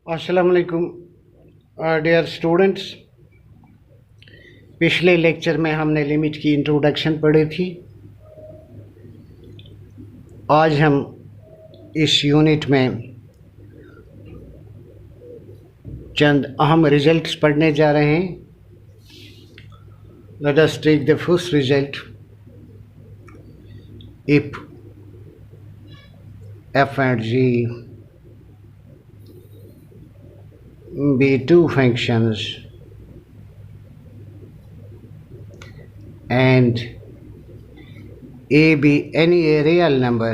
अस्सलाम वालेकुम dear students. पिछले लेक्चर में हमने लिमिट की इंट्रोडक्शन पढ़ी थी। आज हम इस यूनिट में चंद अहम रिजल्ट्स पढ़ने जा रहे हैं। Let us take the first result. If f and g be two functions and a be any real number,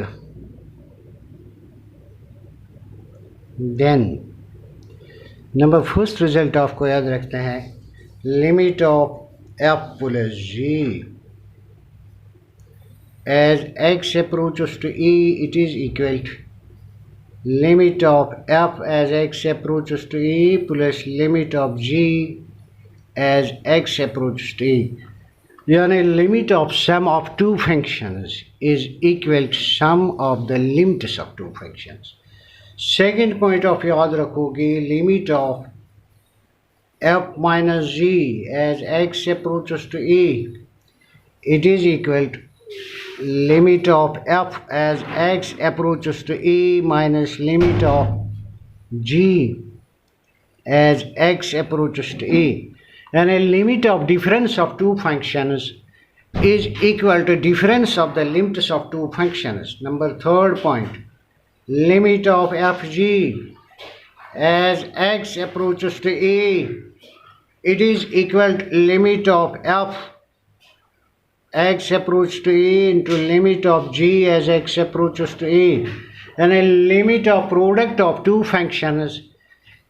then number first result आपको याद रखना है, limit of f plus g as x approaches to e, it is equal to limit of f as x approaches to e plus limit of g as x approaches to e. यानी limit of sum of two functions is equal to sum of the limits of two functions. Second point of याद रखोगे, limit of f minus g as x approaches to e, it is equal to limit of f as x approaches to e minus limit of g as x approaches to e. And a limit of difference of two functions is equal to difference of the limits of two functions. Number third point, limit of fg as x approaches to e, it is equal to limit of f x approach to e into limit of g as x approaches to e. And a limit of product of two functions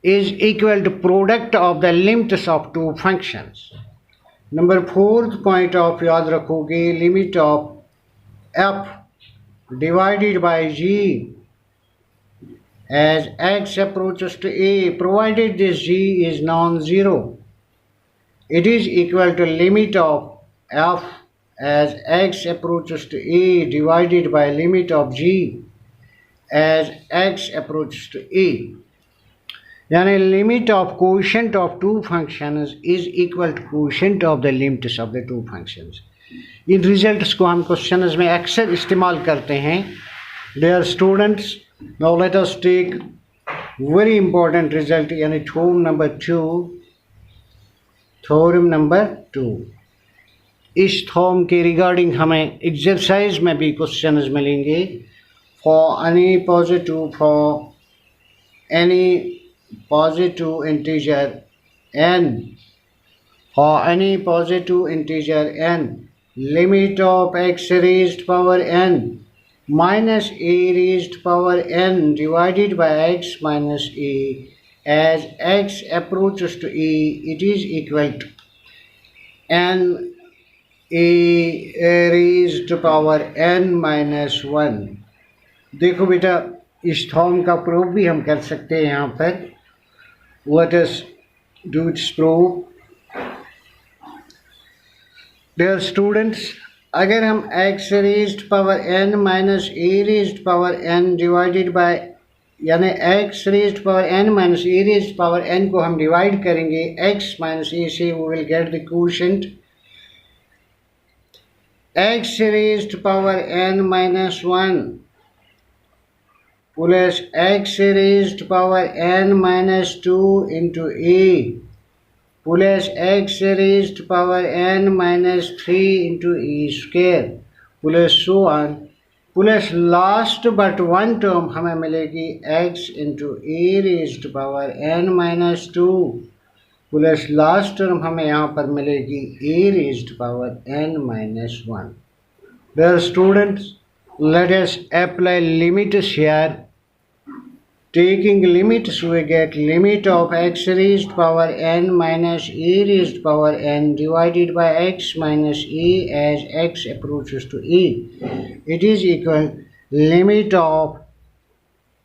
is equal to product of the limits of two functions. Number fourth point of याद रखोगे, limit of f divided by g as x approaches to a, provided this g is non-zero, it is equal to limit of f as x approaches to a divided by limit of g as x approaches to a. यानी limit of coefficient of two functions is equal to coefficient of the limits of the two functions. इन results को हम questions में अक्सर इस्तेमाल करते हैं। Dear students, now let us take very important result, यानी थ्योरम नंबर टू। इस थॉर्म के रिगार्डिंग हमें एक्सरसाइज में भी क्वेश्चंस मिलेंगे। For any positive integer n, for any positive integer n, limit of x raised power n minus a raised power n divided by x minus a as x approaches to a, it is equal to n a raised power n minus 1। देखो बेटा, इस form का proof भी हम कर सकते हैं। यहाँ पर let us do its proof। dear students, अगर हम x raised power n minus a raised power n divided by, यानी x raised power n minus a raised power n को हम डिवाइड करेंगे x minus a से, we will get the quotient x raised power n minus 1 plus x raised power n minus 2 into a plus x raised power n minus 3 into e square plus so on, plus last but one term हमें मिलेगी x into a raised power n minus 2 plus last term हमें यहाँ पर मिलेगी a raised power n minus 1। Dear students, let us apply limits here। Taking limits, we get limit of x raised power n minus a raised power n divided by x minus a as x approaches to a, it is equal limit of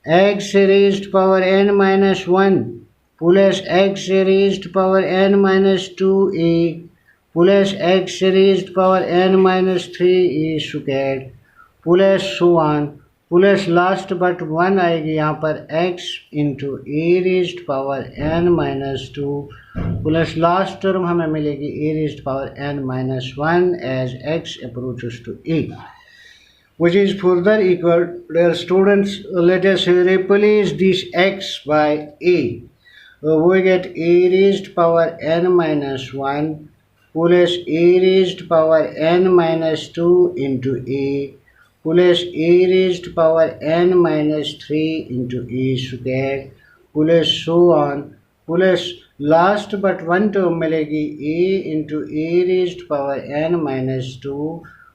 x raised power n minus 1 plus x raised power n minus 2a plus x raised power n minus 3 a squared plus so on, plus last but 1 आएगी यहाँ पर x into a raised power n minus 2 plus last term हमें मिलेगी a raised power n minus 1 as x approaches to a, which is further equal. Dear students, let us replace this x by a. We get a raised power n minus 1 plus a raised power n minus 2 into a plus a raised power n minus 3 into a square plus so on, plus last but one term मिलेगी a into a raised power n minus 2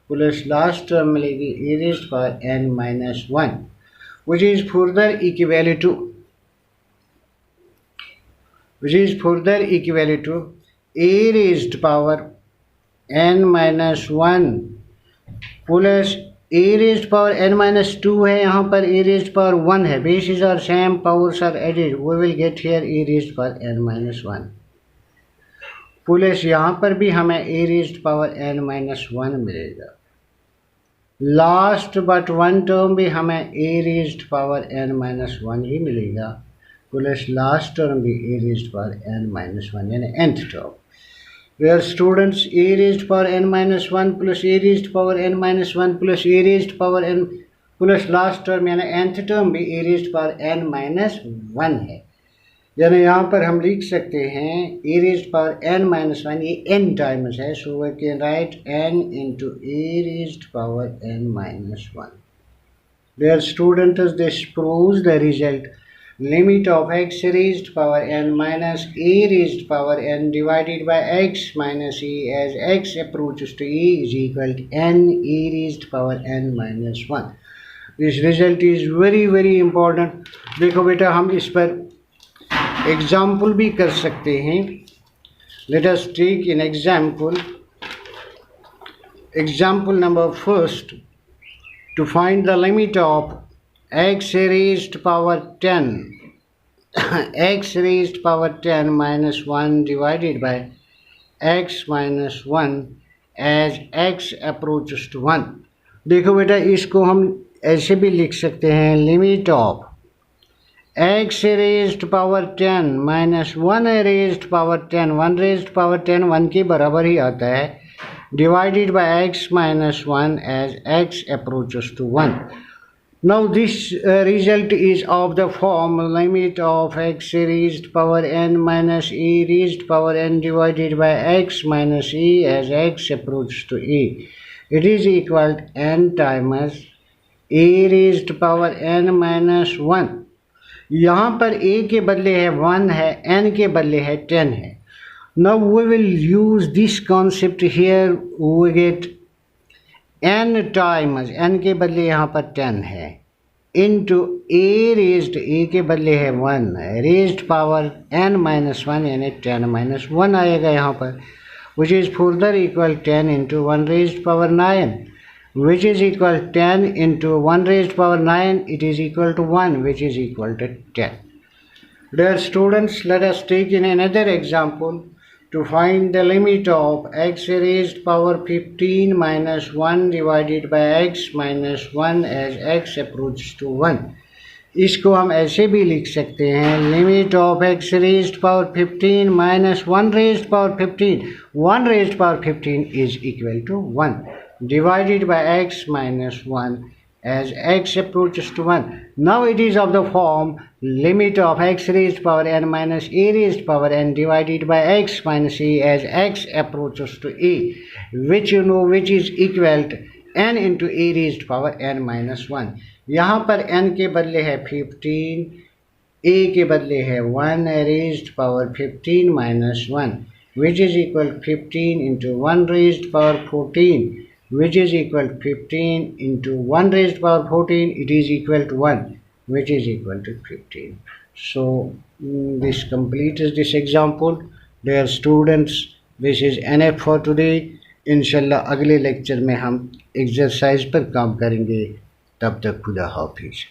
plus last term मिलेगी a raised power n minus 1, which is further equal to a raised power n minus 1 plus a raised power n minus 2 है, यहाँ पर a raised power 1 है. Bases are same, powers are added. We will get here a raised power n minus 1 plus यहाँ पर भी हमें a raised power n minus 1 मिलेगा. Last but one term भी हमें a raised power n minus 1 ही मिलेगा plus last term भी a raised power n minus 1 यानी nth term. Where students, a raised power n minus 1 plus a raised power n minus 1 plus a raised power n plus last term यानी nth term भी a raised power n minus 1 है. यानी यहाँ पर हम लिख सकते हैं a raised power n minus 1 ये n times है, so we can write n into a raised power n minus 1. Where students, this proves the result. Limit of x raised power n minus a raised power n divided by x minus e as x approaches to e is equal to n a raised power n minus 1. This result is very important. देखो बेटा हम इस पर example भी कर सकते हैं. Let us take an example. Example number first. To find the limit of x raised power 10 x raised power 10 minus 1 divided by x minus 1 as x approaches to 1. देखो बेटा इसको हम ऐसे भी लिख सकते हैं limit of x raised power 10 minus 1 raised power 10 1 raised power 10 1 के बराबर ही आता है divided by x minus 1 as x approaches to 1. Now this result is of the form limit of x raised power n minus e raised power n divided by x minus e as x approaches to e. It is equal to n times a raised power n minus 1. यहाँ पर a के बदले है 1 है, n के बदले है 10 है. Now we will use this concept here. We get n times n के बदले यहाँ पर 10 है into a raised a के बदले है 1 raised power n minus 1 यानी 10 minus 1 आएगा यहाँ पर, which is further equal 10 into 1 raised power 9, which is equal 10 into 1 raised power 9, it is equal to 1, which is equal to 10. Dear students, let us take in another example. To find the limit of x raised power 15 minus 1 divided by x minus 1 as x approaches to 1. इसको हम ऐसे भी लिख सकते हैं limit of x raised power 15 minus 1 raised power 15. 1 raised power 15 is equal to 1 divided by x minus 1 as x approaches to 1. Now it is of the form limit of x raised power n minus a raised power n divided by x minus e as x approaches to e, which you know which is equal to n into a raised power n minus 1. यहाँ पर n के बदले है 15, a के बदले है 1 raised power 15 minus 1, which is equal to 15 into 1 raised power 14, which is equal to 15 into 1 raised power 14, it is equal to 1, which is equal to 15. So this completes this example. Dear students, this is enough for today. इंशाल्लाह अगले lecture में हम exercise पर काम करेंगे. तब तक खुदा हाफिज़.